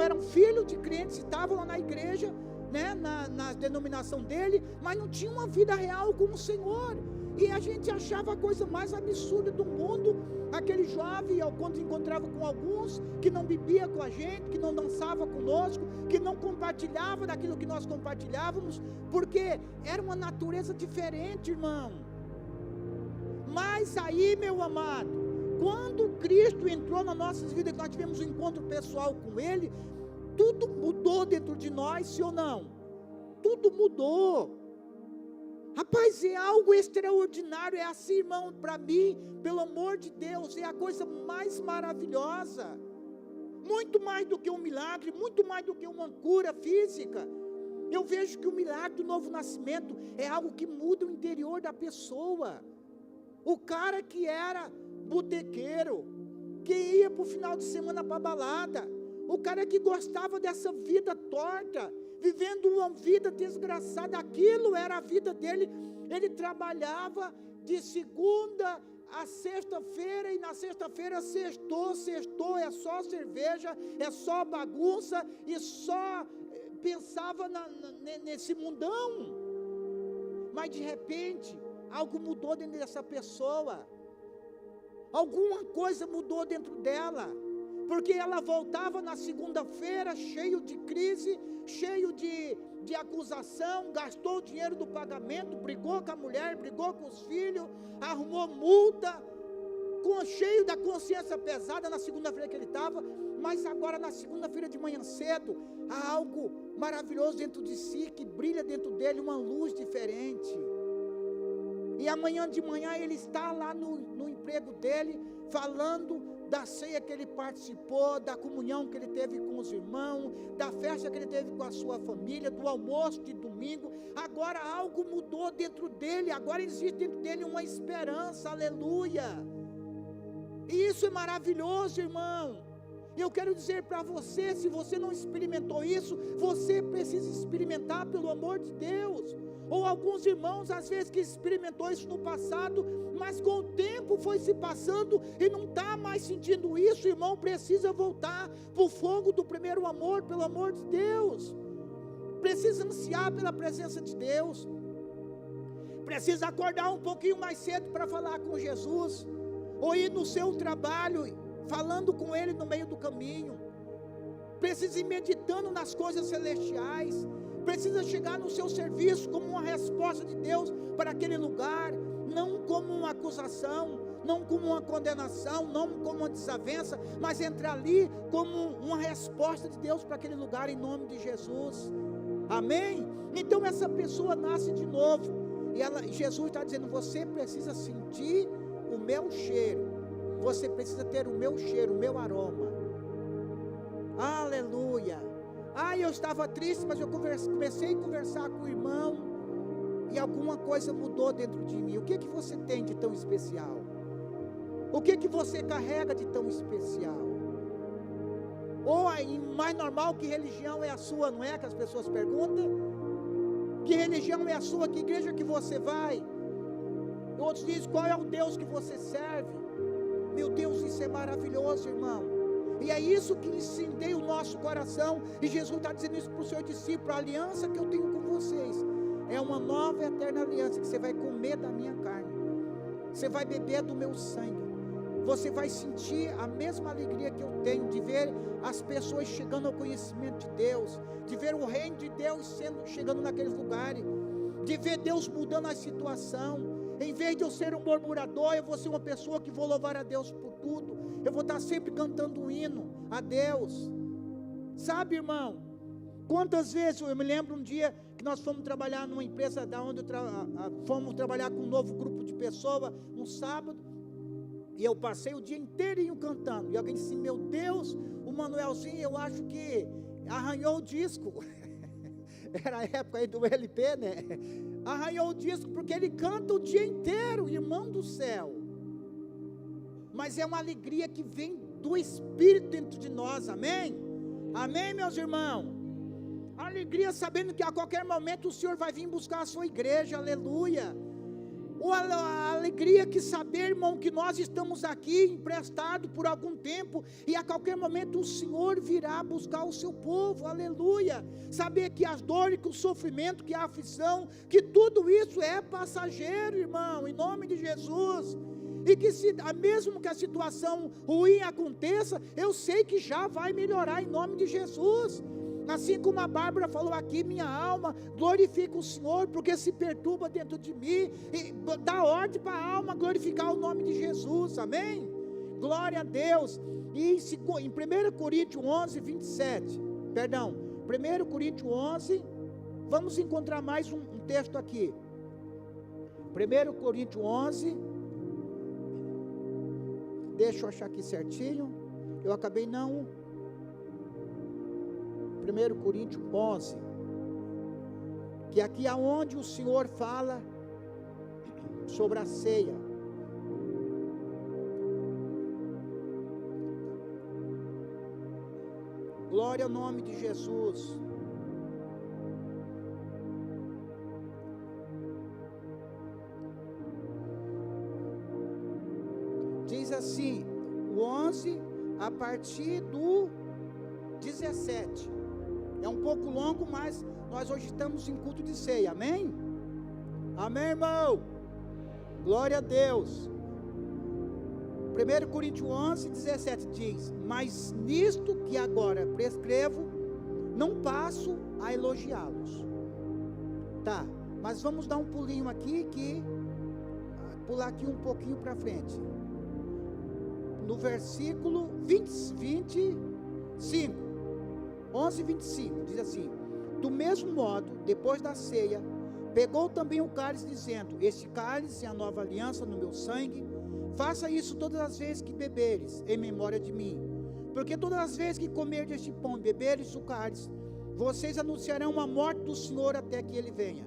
Speaker 1: eram filhos de crentes, estavam lá na igreja, né, na denominação dele, mas não tinham uma vida real com o Senhor. E a gente achava a coisa mais absurda do mundo, aquele jovem, quando encontrava com alguns, que não bebia com a gente, que não dançava conosco, que não compartilhava daquilo que nós compartilhávamos, porque era uma natureza diferente, irmão. Mas aí, meu amado, quando Cristo entrou nas nossas vidas, nós tivemos um encontro pessoal com Ele, tudo mudou dentro de nós, sim ou não? Tudo mudou. Rapaz, é algo extraordinário, é assim, irmão, para mim, pelo amor de Deus, é a coisa mais maravilhosa, muito mais do que um milagre, muito mais do que uma cura física. Eu vejo que o milagre do novo nascimento é algo que muda o interior da pessoa. O cara que era botequeiro, que ia para o final de semana para a balada, o cara que gostava dessa vida torta, vivendo uma vida desgraçada, aquilo era a vida dele. Ele trabalhava de segunda a sexta-feira, e na sexta-feira sextou, é só cerveja, é só bagunça, e só pensava nesse mundão. Mas de repente, algo mudou dentro dessa pessoa, alguma coisa mudou dentro dela, porque ela voltava na segunda-feira cheio de crise, cheio de acusação, gastou o dinheiro do pagamento, brigou com a mulher, brigou com os filhos, arrumou multa, cheio da consciência pesada na segunda-feira que ele estava, mas agora na segunda-feira de manhã cedo, há algo maravilhoso dentro de si, que brilha dentro dele, uma luz diferente. E amanhã de manhã ele está lá no emprego dele, falando da ceia que ele participou, da comunhão que ele teve com os irmãos, da festa que ele teve com a sua família, do almoço de domingo. Agora algo mudou dentro dele, agora existe dentro dele uma esperança, aleluia. E isso é maravilhoso, irmão. Eu quero dizer para você, se você não experimentou isso, você precisa experimentar, pelo amor de Deus. Ou alguns irmãos, às vezes, que experimentou isso no passado, mas com o tempo foi se passando e não está mais sentindo isso, irmão, precisa voltar para o fogo do primeiro amor, pelo amor de Deus. Precisa ansiar pela presença de Deus. Precisa acordar um pouquinho mais cedo para falar com Jesus, ou ir no seu trabalho, falando com Ele no meio do caminho. Precisa ir meditando nas coisas celestiais. Precisa chegar no seu serviço como uma resposta de Deus para aquele lugar, não como uma acusação, não como uma condenação, não como uma desavença, mas entrar ali como uma resposta de Deus para aquele lugar, em nome de Jesus. Amém? Então essa pessoa nasce de novo, e Jesus está dizendo, você precisa sentir o meu cheiro, você precisa ter o meu cheiro, o meu aroma. Aleluia. Eu estava triste, mas eu comecei a conversar com o irmão, e alguma coisa mudou dentro de mim. O que você tem de tão especial? O que você carrega de tão especial? Ou mais normal, que religião é a sua, não é? Que as pessoas perguntam. Que religião é a sua? Que igreja que você vai? Outros dizem, qual é o Deus que você serve? Meu Deus, isso é maravilhoso, irmão. E é isso que incendeia o nosso coração. E Jesus está dizendo isso para o seu discípulo: a aliança que eu tenho com vocês é uma nova e eterna aliança, que você vai comer da minha carne, você vai beber do meu sangue, você vai sentir a mesma alegria que eu tenho de ver as pessoas chegando ao conhecimento de Deus, de ver o reino de Deus chegando naqueles lugares, de ver Deus mudando a situação. Em vez de eu ser um murmurador, eu vou ser uma pessoa que vou louvar a Deus por tudo. Eu vou estar sempre cantando um hino a Deus. Sabe, irmão, quantas vezes eu me lembro um dia que nós fomos trabalhar numa empresa da onde fomos trabalhar com um novo grupo de pessoas, um sábado, e eu passei o dia inteirinho cantando, e alguém disse: meu Deus, o Manuelzinho, eu acho que arranhou o disco. Era a época aí do LP, né? Arranhou o disco, porque ele canta o dia inteiro, irmão do céu. Mas é uma alegria que vem do Espírito dentro de nós, amém? Amém, meus irmãos? Alegria sabendo que a qualquer momento o Senhor vai vir buscar a sua igreja, aleluia. Ou a alegria que saber, irmão, que nós estamos aqui emprestados por algum tempo, e a qualquer momento o Senhor virá buscar o seu povo, aleluia. Saber que as dores, que o sofrimento, que a aflição, que tudo isso é passageiro, irmão, em nome de Jesus. E que mesmo que a situação ruim aconteça, eu sei que já vai melhorar em nome de Jesus. Assim como a Bárbara falou aqui, minha alma glorifica o Senhor, porque se perturba dentro de mim, e dá ordem para a alma glorificar o nome de Jesus, amém? Glória a Deus. E em 1 Coríntios 11, 27, perdão, 1 Coríntios 11, vamos encontrar mais um texto aqui, 1 Coríntios 11, deixa eu achar aqui certinho, eu acabei não... 1 Coríntios 11, que aqui é onde o Senhor fala sobre a ceia. Glória ao nome de Jesus. Diz assim, o 11, a partir do 17. É um pouco longo, mas nós hoje estamos em culto de ceia, amém? Amém, irmão? Glória a Deus. 1 Coríntios 11, 17 diz: mas nisto que agora prescrevo, não passo a elogiá-los. Tá, mas vamos dar um pulinho aqui, pular aqui um pouquinho para frente. No versículo 25, 11, 25, diz assim: do mesmo modo, depois da ceia, pegou também o cálice, dizendo: este cálice é a nova aliança no meu sangue, faça isso todas as vezes que beberes, em memória de mim. Porque todas as vezes que comerdes este pão e beberes o cálice, vocês anunciarão a morte do Senhor até que ele venha.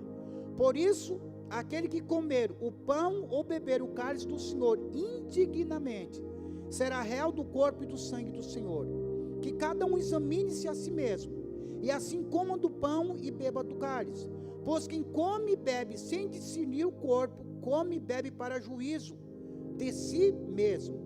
Speaker 1: Por isso, aquele que comer o pão ou beber o cálice do Senhor indignamente, será réu do corpo e do sangue do Senhor. Que cada um examine-se a si mesmo, e assim coma do pão e beba do cálice. Pois quem come e bebe sem discernir o corpo, come e bebe para juízo de si mesmo.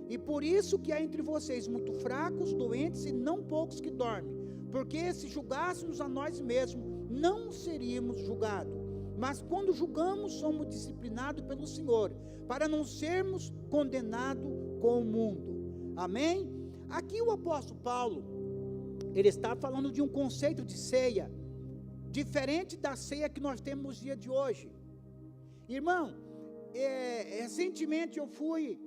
Speaker 1: E por isso que há entre vocês muito fracos, doentes e não poucos que dormem. Porque se julgássemos a nós mesmos, não seríamos julgados. Mas quando julgamos, somos disciplinados pelo Senhor, para não sermos condenados com o mundo. Amém? Aqui o apóstolo Paulo, ele está falando de um conceito de ceia, diferente da ceia que nós temos nos dias de hoje. Irmão, recentemente eu fui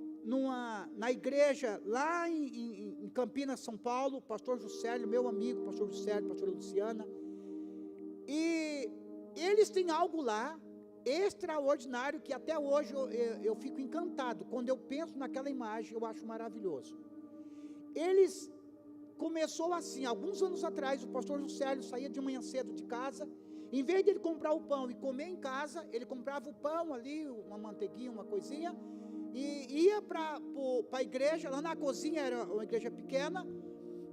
Speaker 1: na igreja lá em Campinas, São Paulo, pastor Juscelio, meu amigo, pastor Juscelio, pastora Luciana, e eles têm algo lá extraordinário, que até hoje eu fico encantado. Quando eu penso naquela imagem, eu acho maravilhoso. Eles começou assim, alguns anos atrás, o pastor Juscelio saía de manhã cedo de casa, em vez de ele comprar o pão e comer em casa, ele comprava o pão ali, uma manteiguinha, uma coisinha, e ia para a igreja, lá na cozinha, era uma igreja pequena,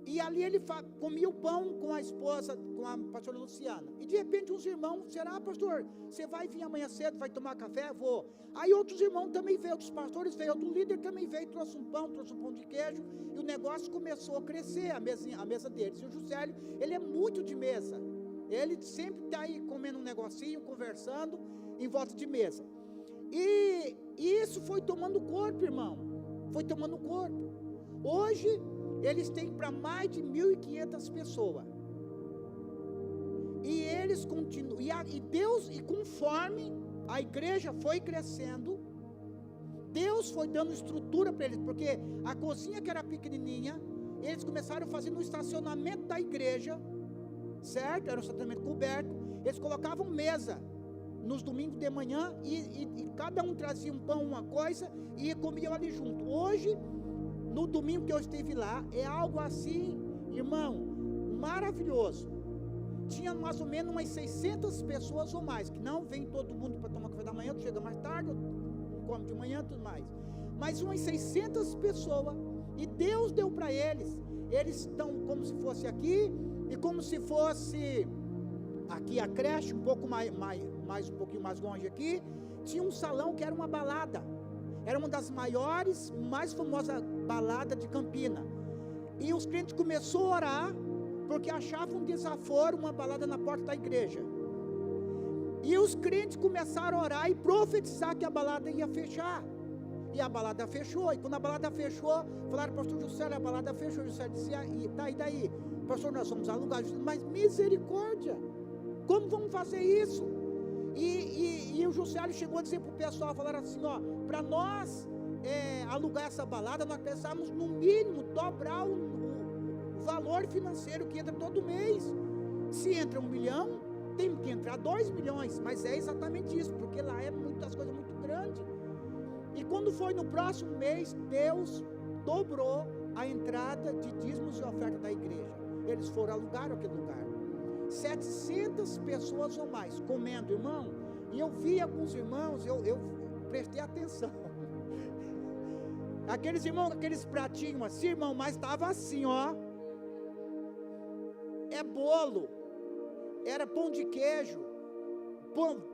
Speaker 1: E ali ele comia o pão com a esposa, com a pastora Luciana. E de repente uns irmãos disseram: pastor, você vai vir amanhã cedo, vai tomar café? Vou. Aí outros irmãos também veio, outros pastores veio, outro líder também veio, trouxe um pão de queijo. E o negócio começou a crescer, a mesa deles. E o Juscelio, ele é muito de mesa. Ele sempre está aí comendo um negocinho, conversando, em volta de mesa. E isso foi tomando corpo, irmão. Foi tomando corpo. Hoje, eles têm para mais de 1.500 pessoas. E eles continuam. E Deus, e conforme a igreja foi crescendo, Deus foi dando estrutura para eles. Porque a cozinha, que era pequenininha, eles começaram a fazer no estacionamento da igreja, certo? Era um estacionamento coberto. Eles colocavam mesa nos domingos de manhã e cada um trazia um pão, uma coisa, e comiam ali junto. Hoje, no domingo que eu estive lá, é algo assim, irmão, maravilhoso. Tinha mais ou menos umas 600 pessoas ou mais, que não vem todo mundo para tomar café da manhã, tu chega mais tarde, come de manhã, tudo mais. Mas umas 600 pessoas, e Deus deu para eles. Eles estão como se fosse aqui, e como se fosse aqui a creche, um pouco um pouquinho mais longe aqui, tinha um salão que era uma balada. Era uma das maiores, mais famosas baladas de Campina. E os crentes começaram a orar, porque achavam um desaforo, uma balada na porta da igreja. E os crentes começaram a orar e profetizar que a balada ia fechar. E a balada fechou. E quando a balada fechou, falaram: pastor Juscelio, a balada fechou. O Juscelio dizia: e daí? Pastor, nós vamos alugar. Mas misericórdia, como vamos fazer isso? E o Juscelio chegou a dizer para o pessoal, falaram assim: ó, para nós alugar essa balada, nós precisamos no mínimo dobrar o valor financeiro que entra todo mês. Se entra 1 milhão, tem que entrar 2 milhões, mas é exatamente isso, porque lá é muitas coisas muito grandes. E quando foi no próximo mês, Deus dobrou a entrada de dízimos e oferta da igreja. Eles foram alugar aquele lugar. 700 pessoas ou mais comendo, irmão. E eu vi alguns irmãos, eu prestei atenção. Aqueles irmãos, aqueles pratinhos assim, irmão, mas estava assim, ó. É bolo, era pão de queijo,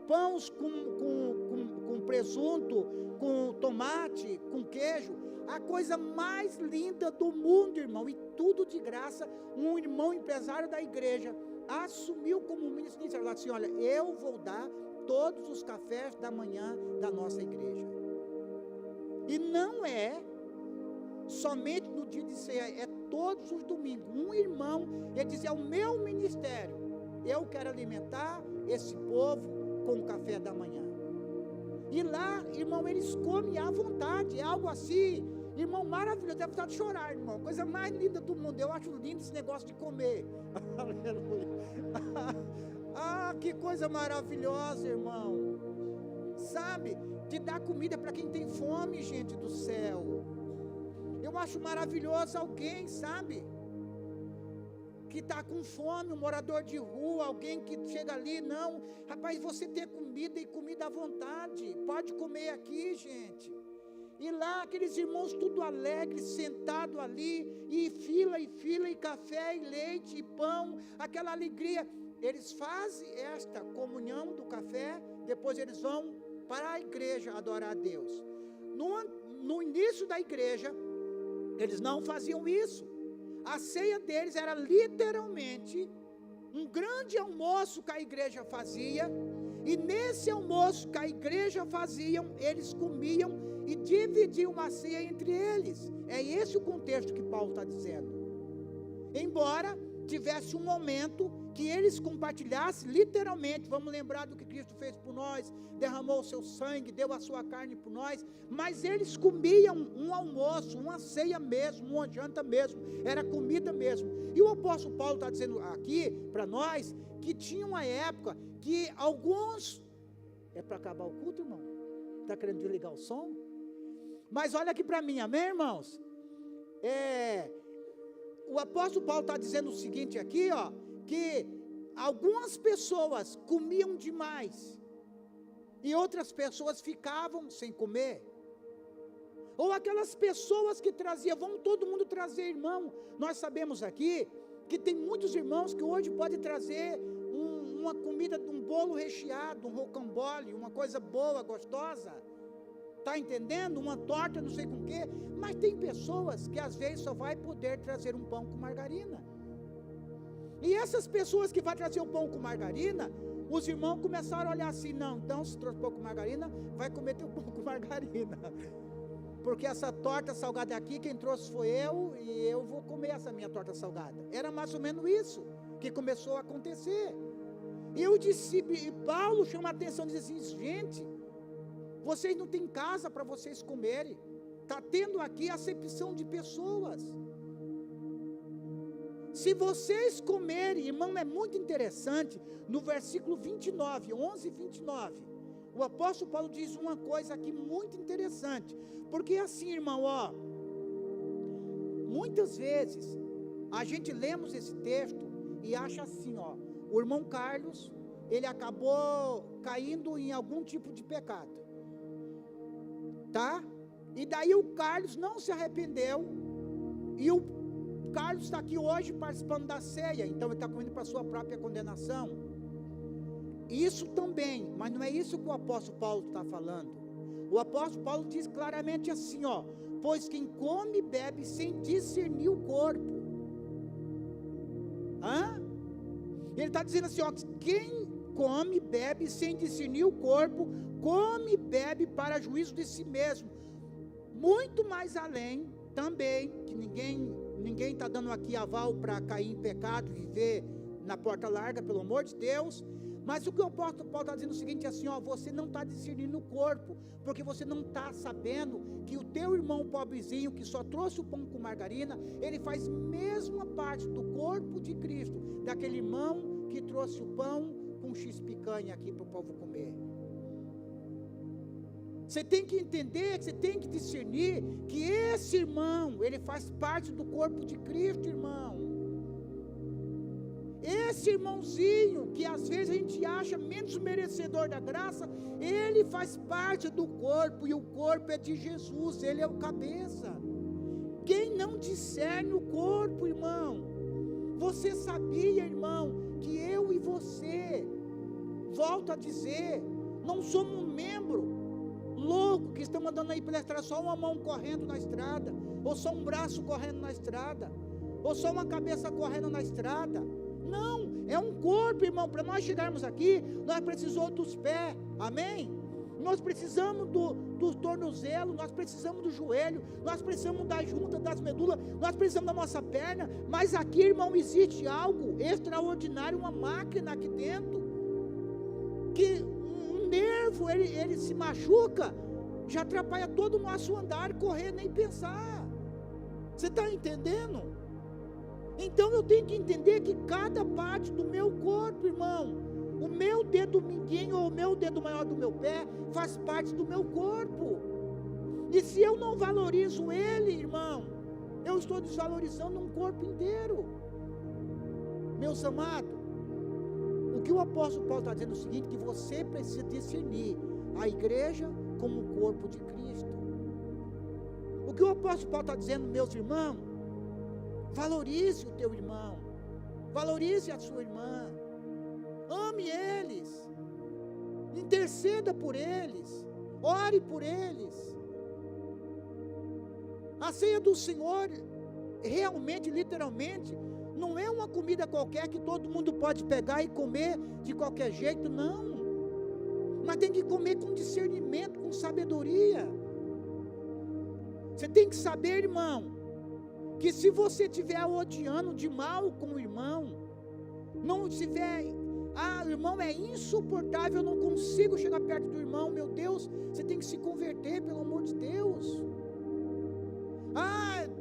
Speaker 1: pães com presunto, com tomate, com queijo. A coisa mais linda do mundo, irmão. E tudo de graça. Um irmão empresário da igreja assumiu como ministro inicial, falou assim: olha, eu vou dar todos os cafés da manhã da nossa igreja. E não é somente no dia de ceia, é todos os domingos. Um irmão, ele dizia: é o meu ministério, eu quero alimentar esse povo com o café da manhã. E lá, irmão, eles comem à vontade, é algo assim, irmão, maravilhoso. Deve estar de chorar, irmão, coisa mais linda do mundo. Eu acho lindo esse negócio de comer. Aleluia. Ah, que coisa maravilhosa, irmão. Sabe, de dar comida para quem tem fome, gente do céu. Eu acho maravilhoso alguém, sabe, que está com fome, um morador de rua, alguém que chega ali, não, rapaz, você ter comida e comida à vontade, pode comer aqui, gente. E lá, aqueles irmãos tudo alegres, sentados ali, e fila, e café, e leite, e pão, aquela alegria. Eles fazem esta comunhão do café, depois eles vão para a igreja adorar a Deus. No início da igreja, eles não faziam isso. A ceia deles era literalmente um grande almoço que a igreja fazia, e nesse almoço que a igreja fazia, eles comiam e dividiam uma ceia entre eles. É esse o contexto que Paulo está dizendo. Embora tivesse um momento que eles compartilhassem literalmente, vamos lembrar do que Cristo fez por nós, derramou o seu sangue, deu a sua carne por nós, mas eles comiam um almoço, uma ceia mesmo, uma janta mesmo, era comida mesmo. E o apóstolo Paulo está dizendo aqui para nós, que tinha uma época que alguns, é para acabar o culto, irmão? Está querendo desligar o som? Mas olha aqui para mim, amém, irmãos? O apóstolo Paulo está dizendo o seguinte aqui, ó, que algumas pessoas comiam demais e outras pessoas ficavam sem comer. Ou aquelas pessoas que traziam, vamos todo mundo trazer, irmão. Nós sabemos aqui que tem muitos irmãos que hoje podem trazer uma comida, um bolo recheado, um rocambole, uma coisa boa, gostosa. Está entendendo? Uma torta, não sei com o quê. Mas tem pessoas que às vezes só vai poder trazer um pão com margarina. E essas pessoas que vão trazer o pão com margarina, os irmãos começaram a olhar assim, não, então se trouxe pão com margarina, vai comer teu pão com margarina. Porque essa torta salgada aqui, quem trouxe foi eu, e eu vou comer essa minha torta salgada. Era mais ou menos isso que começou a acontecer. E eu disse, e Paulo chama a atenção e diz assim, gente, vocês não têm casa para vocês comerem. Está tendo aqui acepção de pessoas. Se vocês comerem, irmão, é muito interessante, no versículo 29, 11 e 29, o apóstolo Paulo diz uma coisa aqui muito interessante, porque assim, irmão, ó, muitas vezes, a gente lemos esse texto e acha assim, ó, o irmão Carlos, ele acabou caindo em algum tipo de pecado, tá? E daí o Carlos não se arrependeu, e o Carlos está aqui hoje participando da ceia, então ele está comendo para a sua própria condenação. Isso também, mas não é isso que o apóstolo Paulo está falando. O apóstolo Paulo diz claramente assim, ó, pois quem come e bebe sem discernir o corpo. Ele está dizendo assim, ó, quem come e bebe sem discernir o corpo, come e bebe para juízo de si mesmo. Muito mais além, também, que ninguém está dando aqui aval para cair em pecado, viver na porta larga, pelo amor de Deus. Mas o que o apóstolo Paulo está dizendo é o seguinte, assim, ó, você não está discernindo o corpo, porque você não está sabendo que o teu irmão pobrezinho, que só trouxe o pão com margarina, ele faz mesma parte do corpo de Cristo, daquele irmão que trouxe o pão com X picanha aqui para o povo comer. Você tem que entender, você tem que discernir que esse irmão, ele faz parte do corpo de Cristo, irmão. Esse irmãozinho, que às vezes a gente acha menos merecedor da graça, ele faz parte do corpo, e o corpo é de Jesus, ele é o cabeça. Quem não discerne o corpo, irmão? Você sabia, irmão, que eu e você, volto a dizer, não somos um membro louco que estamos andando aí pela estrada, só uma mão correndo na estrada, ou só um braço correndo na estrada, ou só uma cabeça correndo na estrada. Não, é um corpo, irmão. Para nós chegarmos aqui, nós precisamos dos pés, amém? Nós precisamos do tornozelo, nós precisamos do joelho, nós precisamos da junta, das medulas, nós precisamos da nossa perna, mas aqui, irmão, existe algo extraordinário, uma máquina aqui dentro, que nervo, ele se machuca, já atrapalha todo o nosso andar, correr, nem pensar. Você está entendendo? Então eu tenho que entender que cada parte do meu corpo, irmão, o meu dedo mindinho ou o meu dedo maior do meu pé, faz parte do meu corpo. E se eu não valorizo ele, irmão, eu estou desvalorizando um corpo inteiro. Meus amados, o que o apóstolo Paulo está dizendo é o seguinte, que você precisa discernir a igreja como o corpo de Cristo. O que o apóstolo Paulo está dizendo, meus irmãos, valorize o teu irmão, valorize a sua irmã, ame eles, interceda por eles, ore por eles. A ceia do Senhor, realmente, literalmente, não é uma comida qualquer que todo mundo pode pegar e comer de qualquer jeito, não. Mas tem que comer com discernimento, com sabedoria. Você tem que saber, irmão, que se você estiver odiando de mal com o irmão, não estiver, o irmão é insuportável, eu não consigo chegar perto do irmão, meu Deus, você tem que se converter, pelo amor de Deus.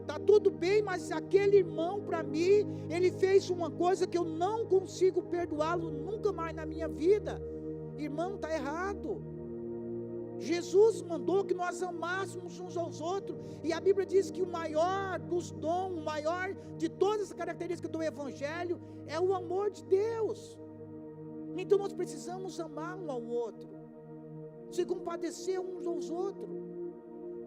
Speaker 1: Está tudo bem, mas aquele irmão, para mim, ele fez uma coisa que eu não consigo perdoá-lo nunca mais na minha vida. Irmão, está errado. Jesus mandou que nós amássemos uns aos outros, e a Bíblia diz que o maior dos dons, o maior de todas as características do Evangelho, é o amor de Deus. Então nós precisamos amar um ao outro, se compadecer uns aos outros,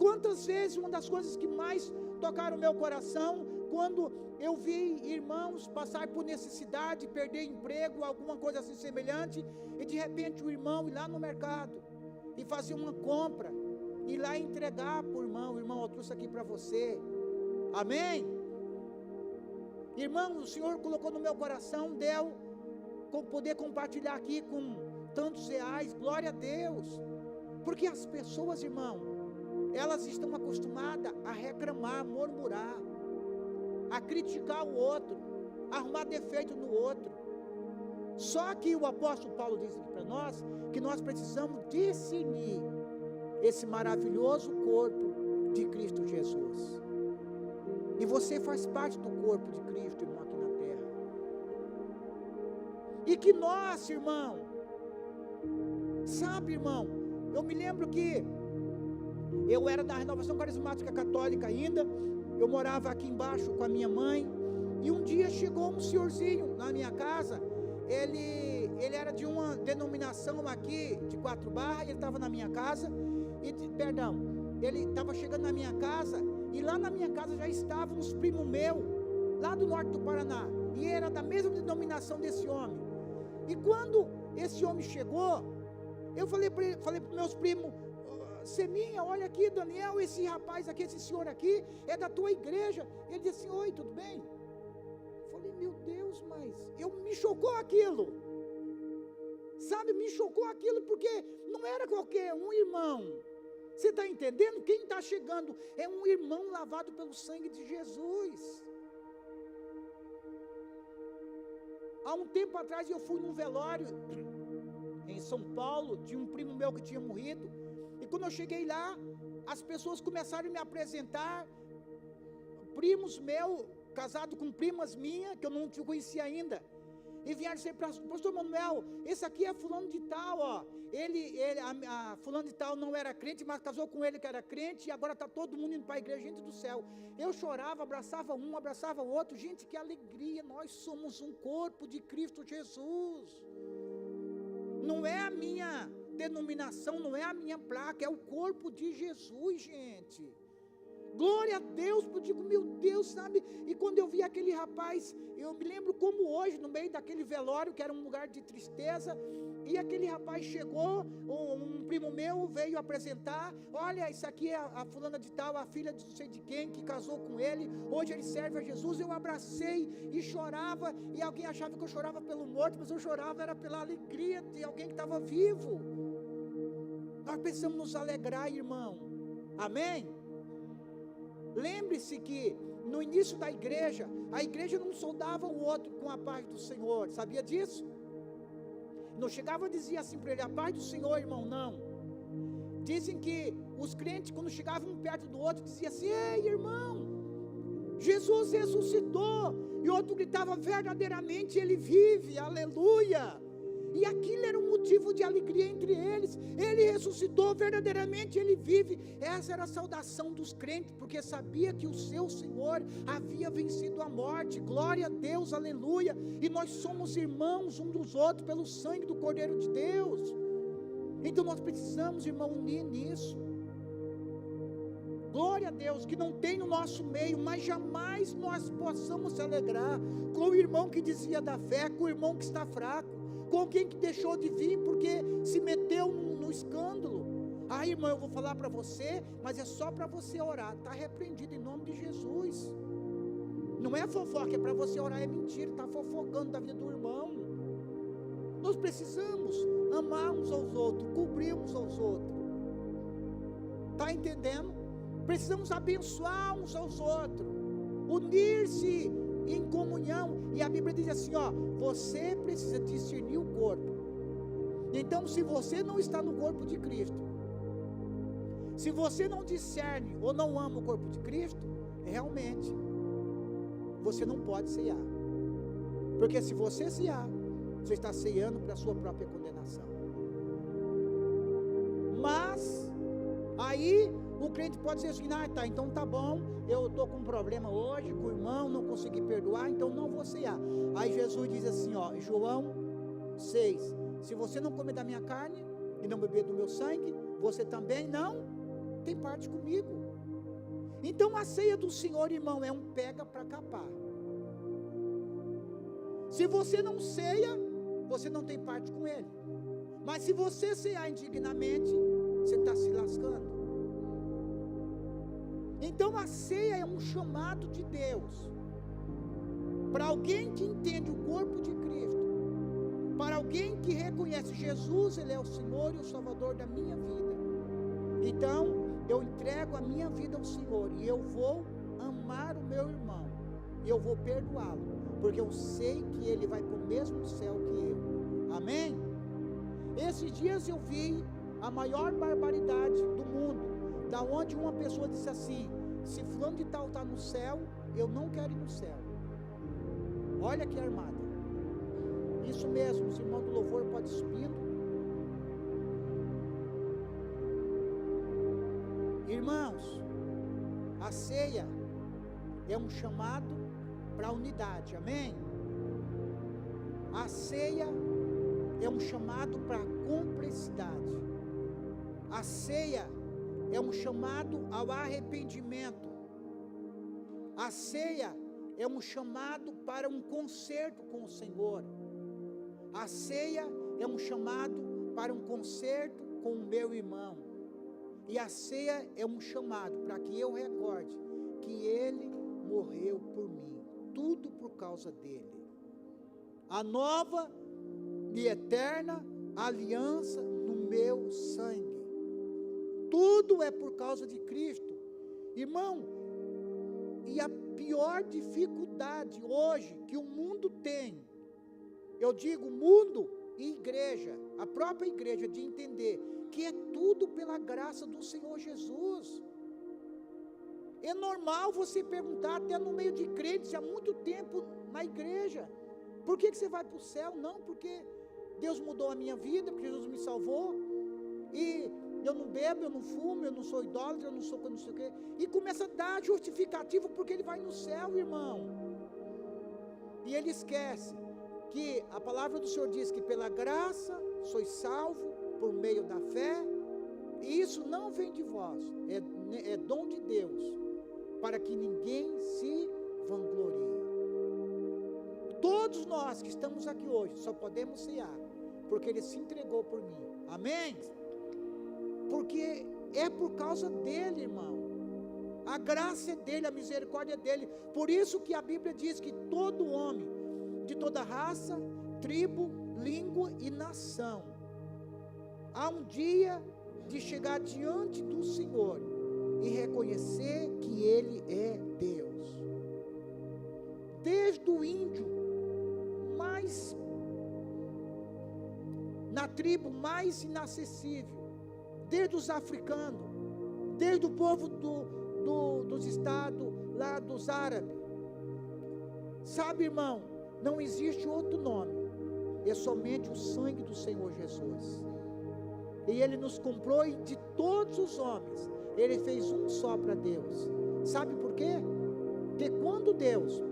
Speaker 1: Quantas vezes, uma das coisas que mais tocaram o meu coração, quando eu vi irmãos passar por necessidade, perder emprego, alguma coisa assim semelhante, e de repente o irmão ir lá no mercado, e fazer uma compra, ir lá entregar para o irmão, eu trouxe aqui para você, amém? Irmão, o Senhor colocou no meu coração, deu, poder compartilhar aqui com tantos reais, glória a Deus, porque as pessoas, irmão, elas estão acostumadas a reclamar, a murmurar, a criticar o outro, a arrumar defeito no outro. Só que o apóstolo Paulo diz aqui para nós, que nós precisamos discernir esse maravilhoso corpo de Cristo Jesus. E você faz parte do corpo de Cristo, irmão, aqui na terra. E que nós, irmão, sabe, irmão, eu me lembro que eu era da Renovação Carismática Católica ainda, eu morava aqui embaixo com a minha mãe, e um dia chegou um senhorzinho na minha casa, ele era de uma denominação aqui, de 4 Barras, ele estava na minha casa, ele estava chegando na minha casa, e lá na minha casa já estavam uns primos meus, lá do norte do Paraná, e era da mesma denominação desse homem. E quando esse homem chegou, eu falei para os meus primos, Seminha, olha aqui, Daniel, esse rapaz aqui, esse senhor aqui, é da tua igreja. Ele disse assim, oi, tudo bem? Eu falei, meu Deus, mas me chocou aquilo, sabe, me chocou aquilo, porque não era qualquer um irmão, você está entendendo? Quem está chegando é um irmão lavado pelo sangue de Jesus. Há um tempo atrás eu fui num velório em São Paulo, de um primo meu que tinha morrido, e quando eu cheguei lá, as pessoas começaram a me apresentar, primos meus, casado com primas minhas, que eu não te conhecia ainda, e vieram dizer para pastor Manuel, esse aqui é fulano de tal, ó, a fulano de tal não era crente, mas casou com ele que era crente, e agora está todo mundo indo para a igreja, gente do céu. Eu chorava, abraçava um, abraçava o outro, gente, que alegria, nós somos um corpo de Cristo Jesus, não é a minha denominação, não é a minha placa, é o corpo de Jesus, gente, glória a Deus. Eu digo, meu Deus, sabe, e quando eu vi aquele rapaz, eu me lembro como hoje, no meio daquele velório, que era um lugar de tristeza, e aquele rapaz chegou, um primo meu veio apresentar, olha, isso aqui é a fulana de tal, a filha de não sei de quem, que casou com ele, hoje ele serve a Jesus. Eu abracei e chorava, e alguém achava que eu chorava pelo morto, mas eu chorava era pela alegria de alguém que estava vivo. Nós precisamos nos alegrar, irmão, amém? Lembre-se que no início da igreja, a igreja não saudava o outro com a paz do Senhor, sabia disso? Não chegava e dizia assim para ele, a paz do Senhor, irmão, não. Dizem que os crentes, quando chegavam um perto do outro, diziam assim, ei, irmão, Jesus ressuscitou, e o outro gritava, verdadeiramente ele vive, aleluia. E aquilo era um motivo de alegria entre eles, ele ressuscitou, verdadeiramente ele vive. Essa era a saudação dos crentes, porque sabia que o seu Senhor havia vencido a morte, glória a Deus, aleluia. E nós somos irmãos uns dos outros pelo sangue do Cordeiro de Deus. Então nós precisamos, irmão, unir nisso. Glória a Deus, que não tem no nosso meio, mas jamais nós possamos se alegrar com o irmão que dizia da fé, com o irmão que está fraco, com alguém que deixou de vir porque se meteu no escândalo. Ah, irmão, eu vou falar para você, mas é só para você orar, está repreendido em nome de Jesus. Não é fofoca, é para você orar, é mentira, está fofocando da vida do irmão. Nós precisamos amar uns aos outros, cobrir uns aos outros, está entendendo? Precisamos abençoar uns aos outros, unir-se em comunhão. E a Bíblia diz assim, ó, você precisa discernir o corpo. Então, se você não está no corpo de Cristo, se você não discerne ou não ama o corpo de Cristo, realmente você não pode ceiar, porque se você ceiar, você está ceando para a sua própria condenação. Mas aí o crente pode dizer assim, tá, então tá bom, eu estou com um problema hoje com o irmão, não consegui perdoar, então não vou ceiar. Aí Jesus diz assim, ó, João 6, se você não comer da minha carne e não beber do meu sangue, você também não tem parte comigo. Então a ceia do Senhor, irmão, é um pega para capar. Se você não ceia, você não tem parte com Ele. Mas se você cear indignamente, você está se lascando. Então a ceia é um chamado de Deus, para alguém que entende o corpo de Cristo, para alguém que reconhece Jesus, Ele é o Senhor e o Salvador da minha vida. Então, eu entrego a minha vida ao Senhor, e eu vou amar o meu irmão, e eu vou perdoá-lo, porque eu sei que ele vai para o mesmo céu que eu. Amém? Esses dias eu vi a maior barbaridade do mundo, da onde uma pessoa disse assim: se fulano de tal está no céu, eu não quero ir no céu. Olha que armada. Isso mesmo, os irmãos do louvor podem subindo. Irmãos, a ceia é um chamado para a unidade, amém? A ceia é um chamado para a cumplicidade. A ceia é um chamado ao arrependimento. A ceia é um chamado para um concerto com o Senhor. A ceia é um chamado para um concerto com o meu irmão. E a ceia é um chamado para que eu recorde que Ele morreu por mim, tudo por causa dele. A nova e eterna aliança no meu sangue. Tudo é por causa de Cristo. Irmão, e a pior dificuldade hoje que o mundo tem, eu digo mundo e igreja, a própria igreja, de entender que é tudo pela graça do Senhor Jesus. É normal você perguntar até no meio de crentes há muito tempo na igreja: por que você vai para o céu? Não, porque Deus mudou a minha vida, porque Jesus me salvou, e eu não bebo, eu não fumo, eu não sou idólatra, eu não sou não sei o quê, e começa a dar justificativo porque ele vai no céu, irmão. E ele esquece que a palavra do Senhor diz que pela graça sois salvo por meio da fé, e isso não vem de vós, é dom de Deus, para que ninguém se vanglorie. Todos nós que estamos aqui hoje só podemos cear porque Ele se entregou por mim, amém? Porque é por causa dele, irmão. A graça é dele, a misericórdia é dele. Por isso que a Bíblia diz que todo homem, de toda raça, tribo, língua e nação, há um dia de chegar diante do Senhor e reconhecer que Ele é Deus. Desde o índio mais, na tribo mais inacessível, desde os africanos, desde o povo dos estados lá dos árabes. Sabe, irmão, não existe outro nome, é somente o sangue do Senhor Jesus. E Ele nos comprou, e de todos os homens, Ele fez um só para Deus. Sabe por quê? Porque quando Deus,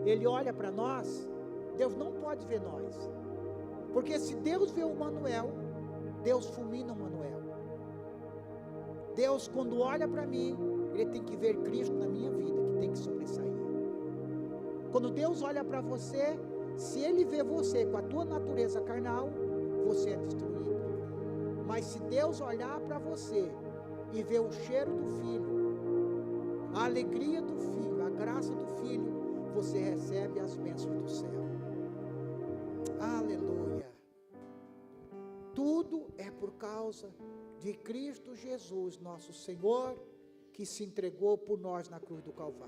Speaker 1: Ele olha para nós, Deus não pode ver nós. Porque se Deus vê o Manuel, Deus fulmina o Manuel. Deus, quando olha para mim, Ele tem que ver Cristo na minha vida, que tem que sobressair. Quando Deus olha para você, se Ele vê você com a tua natureza carnal, você é destruído. Mas se Deus olhar para você e ver o cheiro do Filho, a alegria do Filho, a graça do Filho, você recebe as bênçãos do céu. Aleluia. Tudo é por causa de Cristo Jesus, nosso Senhor, que se entregou por nós na cruz do Calvário.